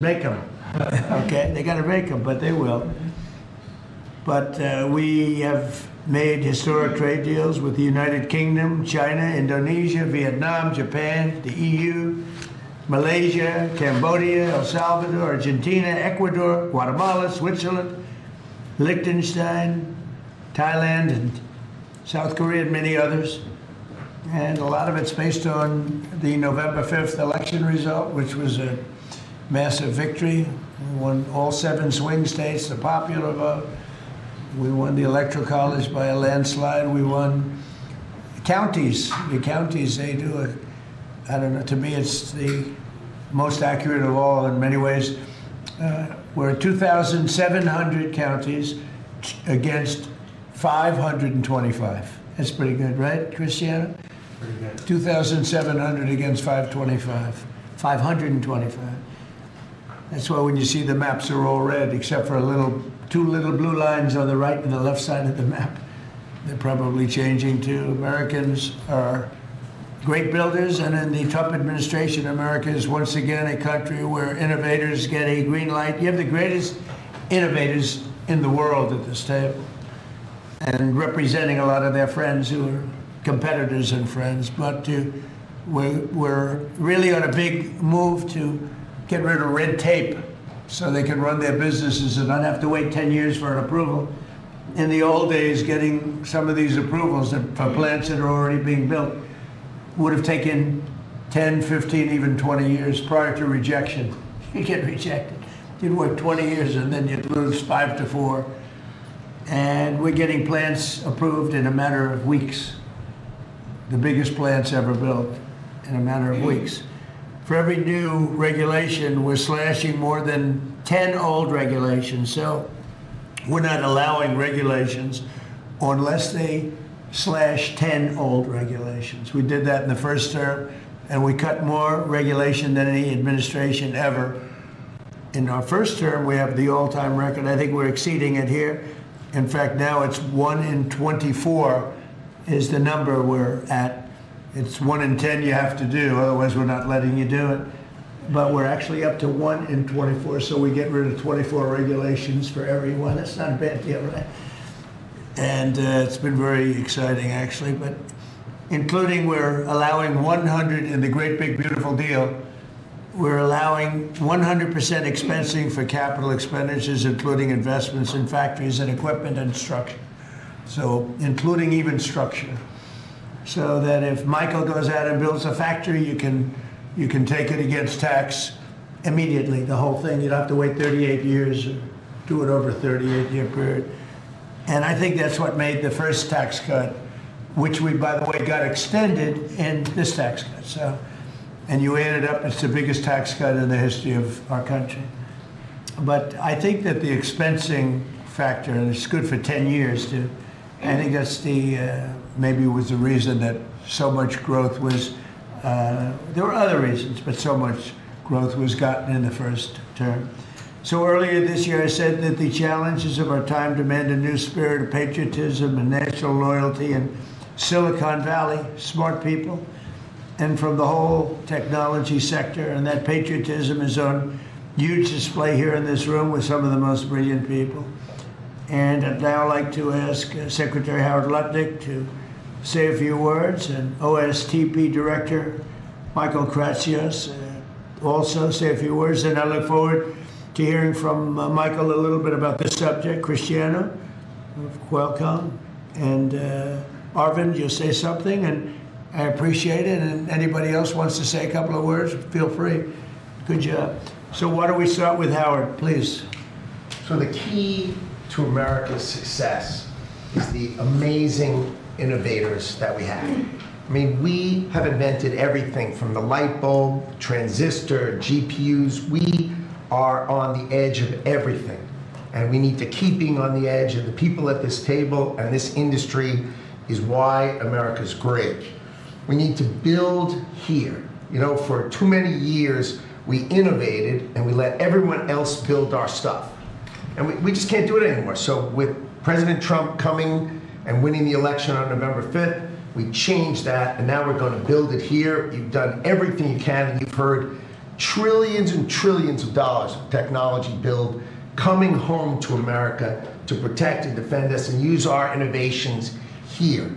make them. Okay, they got to make them, but they will. But we have made historic trade deals with the United Kingdom, China, Indonesia, Vietnam, Japan, the EU, Malaysia, Cambodia, El Salvador, Argentina, Ecuador, Guatemala, Switzerland, Liechtenstein, Thailand, and South Korea, and many others. And a lot of it's based on the November 5th election result, which was a massive victory. We won all 7 swing states, the popular vote. We won the Electoral College by a landslide. We won counties. The counties, they do it. I don't know, to me it's the most accurate of all in many ways. We're 2,700 counties against 525. That's pretty good, right, Cristiano? Pretty good. 2,700 against 525. 525. That's why when you see the maps are all red, except for two little blue lines on the right and the left side of the map. They're probably changing too. Americans are great builders, and in the Trump administration, America is once again a country where innovators get a green light. You have the greatest innovators in the world at this table, and representing a lot of their friends who are competitors and friends. But we're really on a big move to get rid of red tape so they can run their businesses and not have to wait 10 years for an approval. In the old days, getting some of these approvals for plants that are already being built would have taken 10, 15, even 20 years prior to rejection. You get rejected. You'd work 20 years and then you'd lose 5 to 4. And we're getting plants approved in a matter of weeks. The biggest plants ever built in a matter of weeks. For every new regulation, we're slashing more than 10 old regulations. So we're not allowing regulations unless they slash 10 old regulations. We did that in the first term, and we cut more regulation than any administration ever. In our first term, we have the all-time record. I think we're exceeding it here. In fact, now it's 1 in 24 is the number we're at. It's 1 in 10 you have to do, otherwise we're not letting you do it. But we're actually up to 1 in 24, so we get rid of 24 regulations for everyone. That's not a bad deal, right? And it's been very exciting, actually. But including, we're allowing 100 in the Great Big Beautiful Deal. We're allowing 100% expensing for capital expenditures, including investments in factories and equipment and structure. So including even structure. So that if Michael goes out and builds a factory, you can take it against tax immediately, the whole thing. You don't have to wait 38 years or do it over a 38-year period. And I think that's what made the first tax cut, which we, by the way, got extended in this tax cut. So, and you add it up, it's the biggest tax cut in the history of our country. But I think that the expensing factor, and it's good for 10 years too, I think that's the, maybe was the reason that so much growth was, there were other reasons, but so much growth was gotten in the first term. So earlier this year, I said that the challenges of our time demand a new spirit of patriotism and national loyalty in Silicon Valley, smart people, and from the whole technology sector. And that patriotism is on huge display here in this room with some of the most brilliant people. And I'd now like to ask Secretary Howard Lutnick to say a few words, and OSTP Director Michael Kratsios also say a few words. And I look forward to hearing from Michael a little bit about this subject. Cristiano, welcome. And Arvind, you'll say something, and I appreciate it. And anybody else wants to say a couple of words, feel free. Good job. So why don't we start with Howard, please. So the key to America's success is the amazing innovators that we have. I mean, we have invented everything from the light bulb, transistor, GPUs. We are on the edge of everything. And we need to keep being on the edge, and the people at this table and this industry is why America's great. We need to build here. You know, for too many years, we innovated and we let everyone else build our stuff. And we just can't do it anymore. So with President Trump coming and winning the election on November 5th, we changed that, and now we're going to build it here. You've done everything you can, and you've heard trillions and trillions of dollars of technology build coming home to America to protect and defend us and use our innovations here.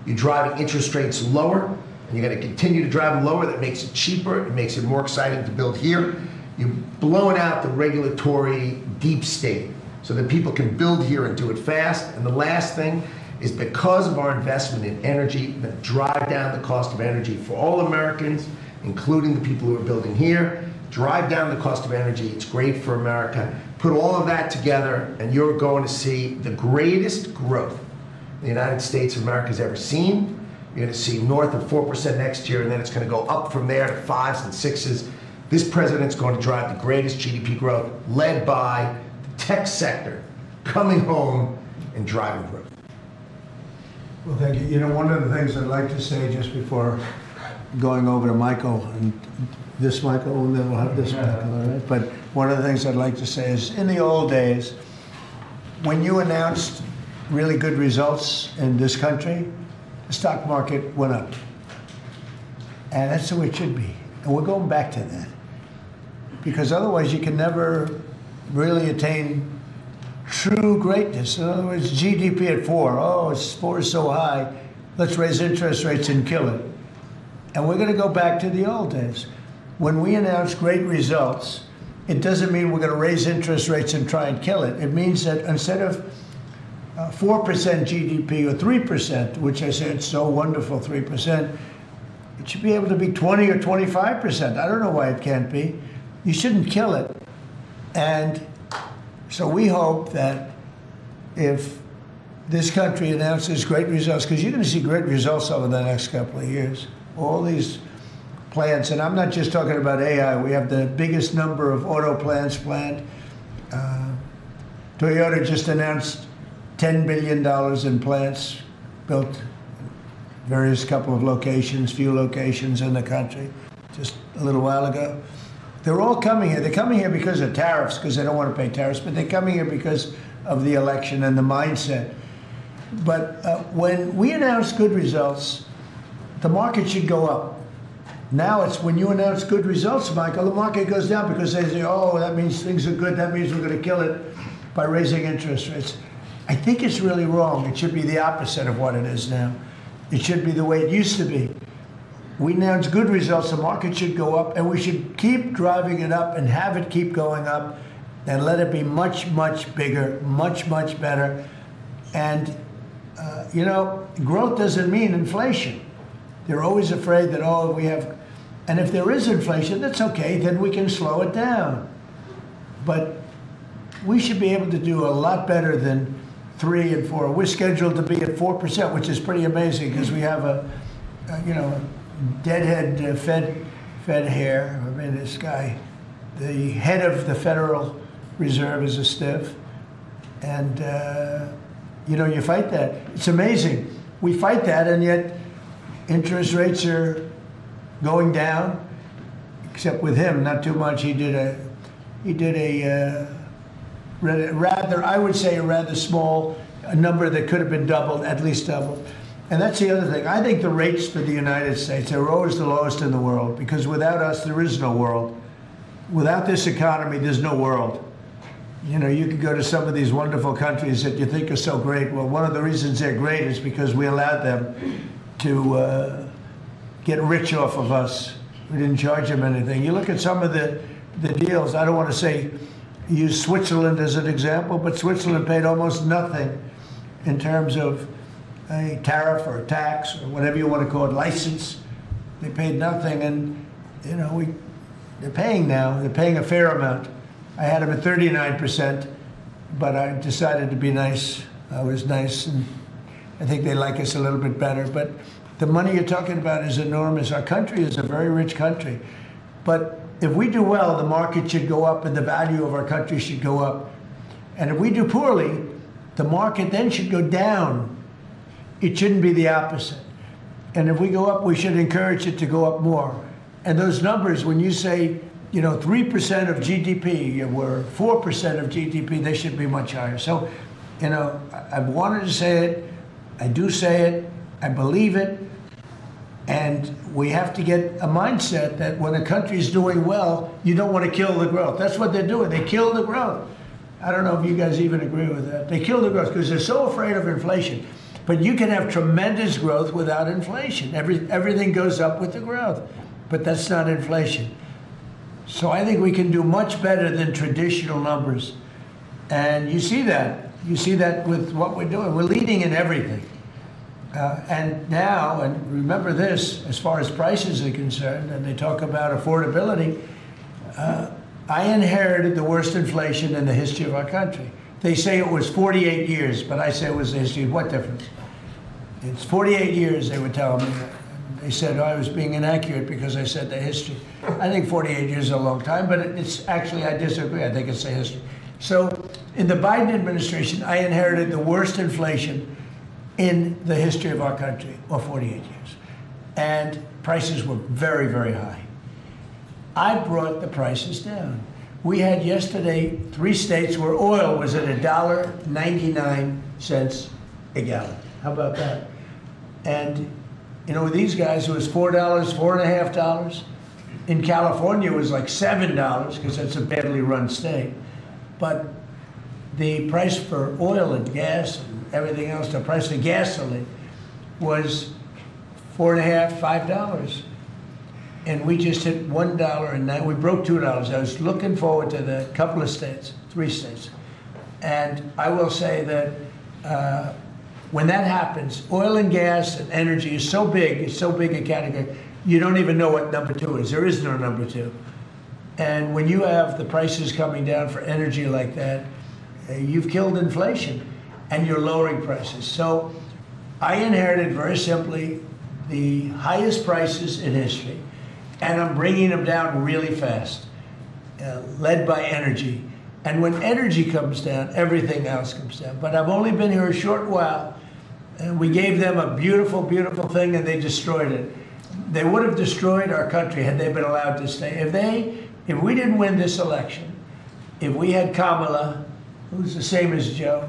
You're driving interest rates lower, and you're going to continue to drive them lower. That makes it cheaper. It makes it more exciting to build here. You're blowing out the regulatory deep state so that people can build here and do it fast. And the last thing is, because of our investment in energy that drive down the cost of energy for all Americans, including the people who are building here, drive down the cost of energy. It's great for America. Put all of that together, and you're going to see the greatest growth the United States of America has ever seen. You're going to see north of 4% next year, and then it's going to go up from there to 5s and 6s. This president's going to drive the greatest GDP growth, led by the tech sector coming home and driving growth. Well, thank you. You know, one of the things I'd like to say just before going over to Michael, and this Michael, and then we'll have this Michael, all right? But one of the things I'd like to say is, in the old days, when you announced really good results in this country, the stock market went up. And that's the way it should be. And we're going back to that. Because otherwise you can never really attain true greatness. In other words, GDP at 4. Oh, 4 is so high. Let's raise interest rates and kill it. And we're going to go back to the old days. When we announce great results, it doesn't mean we're going to raise interest rates and try and kill it. It means that instead of 4% GDP or 3%, which I said it's so wonderful, 3%, it should be able to be 20 or 25%. I don't know why it can't be. You shouldn't kill it. And so we hope that if this country announces great results, because you're going to see great results over the next couple of years, all these plants, and I'm not just talking about AI, we have the biggest number of auto plants planned. Toyota just announced $10 billion in plants built, various couple of locations, few locations in the country, just a little while ago. They're all coming here. They're coming here because of tariffs, because they don't want to pay tariffs, but they're coming here because of the election and the mindset. But when we announce good results, the market should go up. Now it's when you announce good results, Michael, the market goes down because they say, oh, that means things are good. That means we're going to kill it by raising interest rates. I think it's really wrong. It should be the opposite of what it is now. It should be the way it used to be. We announce good results, the market should go up, and we should keep driving it up and have it keep going up and let it be much, much bigger, much, much better. And, you know, growth doesn't mean inflation. They're always afraid that, oh, we have, and if there is inflation, that's okay, then we can slow it down. But we should be able to do a lot better than 3 and 4. We're scheduled to be at 4%, which is pretty amazing because we have a you know, deadhead Fed hair. I mean, this guy, the head of the Federal Reserve is a stiff. And, you know, you fight that. It's amazing. We fight that, and yet interest rates are going down, except with him, not too much. He did a rather, I would say, a rather small number that could have been doubled, at least doubled. And that's the other thing. I think the rates for the United States are always the lowest in the world, because without us, there is no world. Without this economy, there's no world. You know, you could go to some of these wonderful countries that you think are so great. Well, one of the reasons they're great is because we allowed them to get rich off of us. We didn't charge them anything. You look at some of the deals, I don't want to say, use Switzerland as an example, but Switzerland paid almost nothing in terms of a tariff or a tax or whatever you want to call it, license. They paid nothing, and you know, they're paying now. They're paying a fair amount. I had them at 39%, but I decided to be nice. I was nice, and I think they like us a little bit better. But the money you're talking about is enormous. Our country is a very rich country. But if we do well, the market should go up and the value of our country should go up. And if we do poorly, the market then should go down. It shouldn't be the opposite. And if we go up, we should encourage it to go up more. And those numbers, when you say, you know, 3% of GDP or 4% of GDP, they should be much higher. So, you know, I've wanted to say it. I do say it. I believe it. And we have to get a mindset that when a country's doing well, you don't want to kill the growth. That's what they're doing. They kill the growth. I don't know if you guys even agree with that. They kill the growth because they're so afraid of inflation. But you can have tremendous growth without inflation. Everything goes up with the growth, but that's not inflation. So I think we can do much better than traditional numbers. And you see that. You see that with what we're doing. We're leading in everything. And now, and remember this, as far as prices are concerned, and they talk about affordability, I inherited the worst inflation in the history of our country. They say it was 48 years, but I say it was the history. What difference? It's 48 years, they were telling me. They said I was being inaccurate because I said the history. I think 48 years is a long time, but it's actually, I disagree. I think it's the history. So in the Biden administration, I inherited the worst inflation in the history of our country, or 48 years. And prices were very, very high. I brought the prices down. We had yesterday 3 states where oil was at $1.99 a gallon. How about that? And you know, with these guys, it was $4, $4.50. In California, it was like $7 because that's a badly run state. But the price for oil and gas and everything else, the price of gasoline was $4.50, $5. And we just hit $1 and now we broke $2. I was looking forward to the couple of states, 3 states. And I will say that when that happens, oil and gas and energy is so big, it's so big a category, you don't even know what number 2 is. There is no number 2. And when you have the prices coming down for energy like that, you've killed inflation and you're lowering prices. So I inherited very simply the highest prices in history, and I'm bringing them down really fast, led by energy. And when energy comes down, everything else comes down. But I've only been here a short while, and we gave them a beautiful, beautiful thing, and they destroyed it. They would have destroyed our country had they been allowed to stay. If we didn't win this election, if we had Kamala, who's the same as Joe,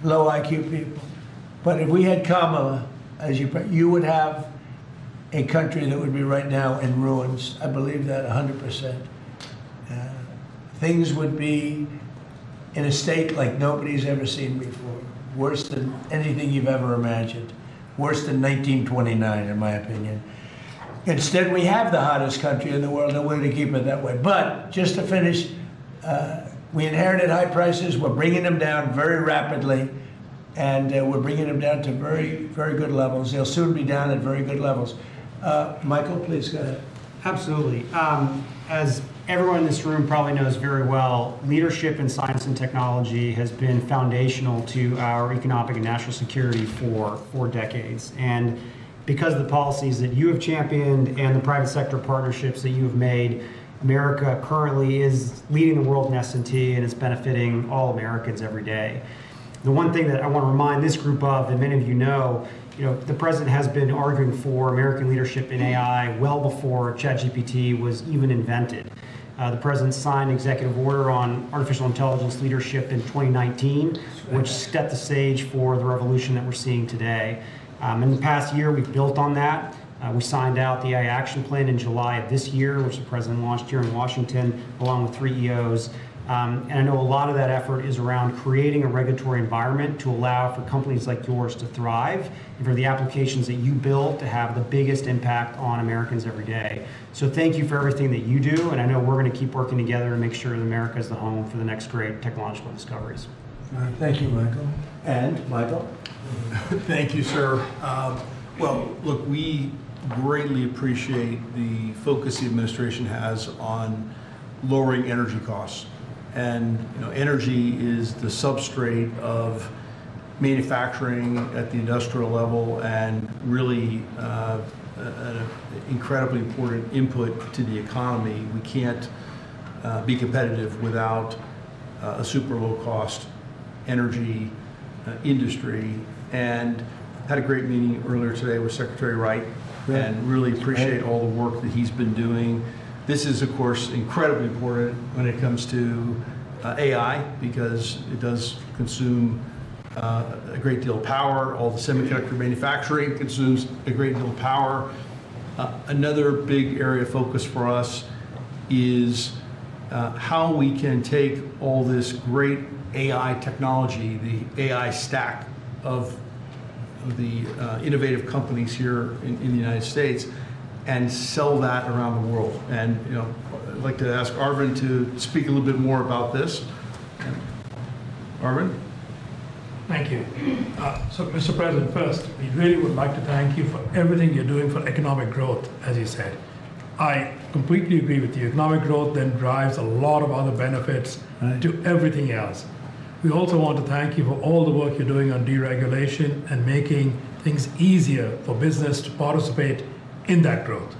low IQ people, but if we had Kamala, as you would have a country that would be right now in ruins. I believe that 100%. Things would be in a state like nobody's ever seen before. Worse than anything you've ever imagined. Worse than 1929, in my opinion. Instead, we have the hottest country in the world, and we're going to keep it that way. But just to finish, we inherited high prices. We're bringing them down very rapidly, and we're bringing them down to very, very good levels. They'll soon be down at very good levels. Michael, please go ahead. Absolutely. As everyone in this room probably knows very well, leadership in science and technology has been foundational to our economic and national security for decades. And because of the policies that you have championed and the private sector partnerships that you have made, America currently is leading the world in S&T, and it's benefiting all Americans every day. The one thing that I want to remind this group of, and many of you know, the president has been arguing for American leadership in AI well before ChatGPT was even invented. The president signed an executive order on artificial intelligence leadership in 2019, which set the stage for the revolution that we're seeing today. In the past year, we've built on that. We signed out the AI Action Plan in July of this year, which the president launched here in Washington, along with 3 EOs. And I know a lot of that effort is around creating a regulatory environment to allow for companies like yours to thrive and for the applications that you build to have the biggest impact on Americans every day. So thank you for everything that you do, and I know we're going to keep working together to make sure that America is the home for the next great technological discoveries. Thank you, Michael. And Michael? Thank you, sir. Well, look, we greatly appreciate the focus the administration has on lowering energy costs. And energy is the substrate of manufacturing at the industrial level, and really an incredibly important input to the economy. We can't be competitive without a super low cost energy industry. And had a great meeting earlier today with Secretary Wright, and really appreciate all the work that he's been doing. This is, of course, incredibly important when it comes to AI, because it does consume a great deal of power. All the semiconductor manufacturing consumes a great deal of power. Another big area of focus for us is how we can take all this great AI technology, the AI stack of the innovative companies here in the United States, and sell that around the world. And I'd like to ask Arvind to speak a little bit more about this. Arvind? Thank you. So, Mr. President, first, we really would like to thank you for everything you're doing for economic growth, as you said. I completely agree with you. Economic growth then drives a lot of other benefits to everything else. We also want to thank you for all the work you're doing on deregulation and making things easier for business to participate in that growth.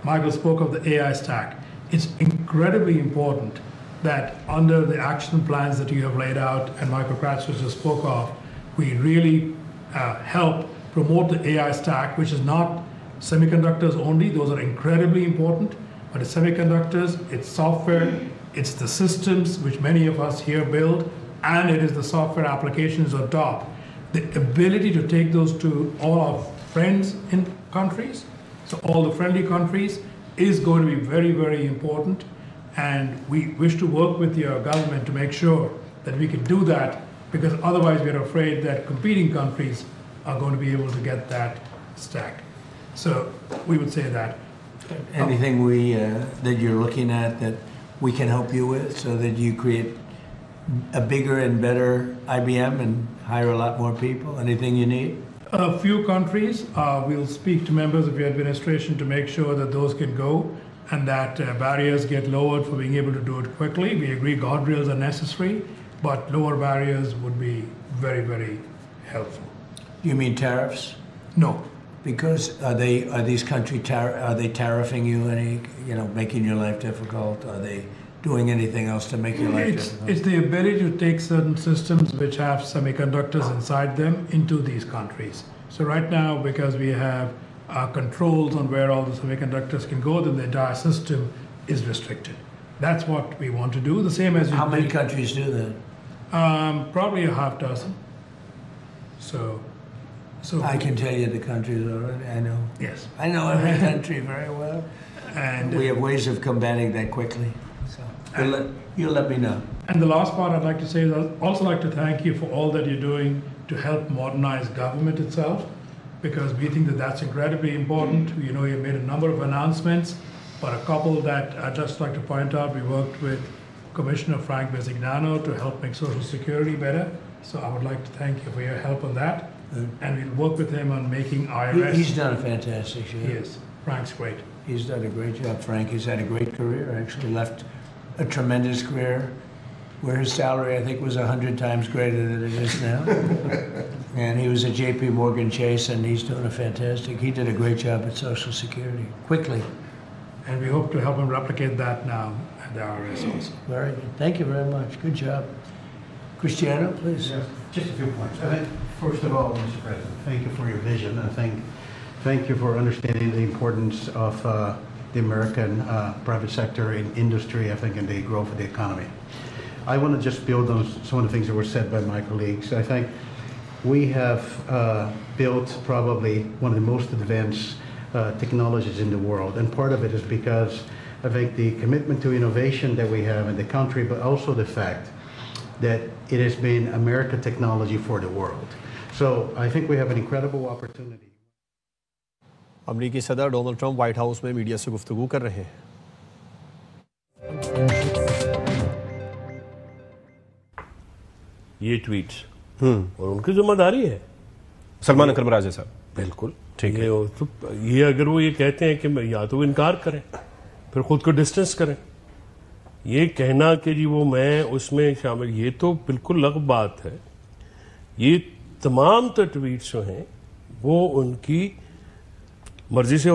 Michael spoke of the AI stack. It's incredibly important that under the action plans that you have laid out and Michael Kratzer just spoke of, we really help promote the AI stack, which is not semiconductors only. Those are incredibly important, but it's semiconductors, it's software, it's the systems which many of us here build, and it is the software applications on top. The ability to take those to all our friends in countries, so all the friendly countries, is going to be very, very important. And we wish to work with your government to make sure that we can do that, because otherwise we're afraid that competing countries are going to be able to get that stack. So we would say that. Anything that you're looking at that we can help you with so that you create a bigger and better IBM and hire a lot more people? Anything you need? A few countries, we'll speak to members of your administration to make sure that those can go and that barriers get lowered for being able to do it quickly. We agree guardrails are necessary, but lower barriers would be very, very helpful. You mean tariffs? No. Because are these countries are they tariffing you any, making your life difficult? Are they doing anything else to make your life difficult? It's the ability to take certain systems which have semiconductors inside them into these countries. So right now, because we have controls on where all the semiconductors can go, then the entire system is restricted. That's what we want to do. The same as how many countries do that? Probably a half dozen. So I can tell you the countries already. I know. Yes. I know every country very well, and we have ways of combating that quickly. So you'll let me know. And the last part I'd like to say is I'd also like to thank you for all that you're doing to help modernize government itself, because we think that that's incredibly important. You made a number of announcements, but a couple that I'd just like to point out, we worked with Commissioner Frank Bisignano to help make Social Security better. So I would like to thank you for your help on that. And we'll work with him on making IRS. He's done a fantastic job. Yes, Frank's great. He's done a great job, Frank. He's had a great career, actually left a tremendous career where his salary, I think, was 100 times greater than it is now. And he was at JP Morgan Chase, and he's doing he did a great job at Social Security, quickly. And we hope to help him replicate that now at the IRS also. Very good. Thank you very much. Good job. Cristiano, please. Yes, just a few points. I think, first of all, Mr. President, thank you for your vision, and thank you for understanding the importance of the American private sector in industry, I think, and the growth of the economy. I want to just build on some of the things that were said by my colleagues. I think we have built probably one of the most advanced technologies in the world, and part of it is because I think the commitment to innovation that we have in the country, but also the fact that it has been American technology for the world. So I think we have an incredible opportunity. अमेरिकी सदर Donald Trump white house में media से गुफ्तगू कर रहे हैं। ये tweets और उनकी जिम्मेदारी है। सलमान अकरम राजा साहब, बिल्कुल ठीक है। तो ये अगर वो ये कहते हैं कि या तो इनकार करें, फिर खुद को डिस्टेंस करें। ये कहना कि जी वो मैं उसमें शामिल, ये तो बिल्कुल अलग बात है। ये तमाम तो ट्वीट्स जो हैं वो उनकी मर्जी से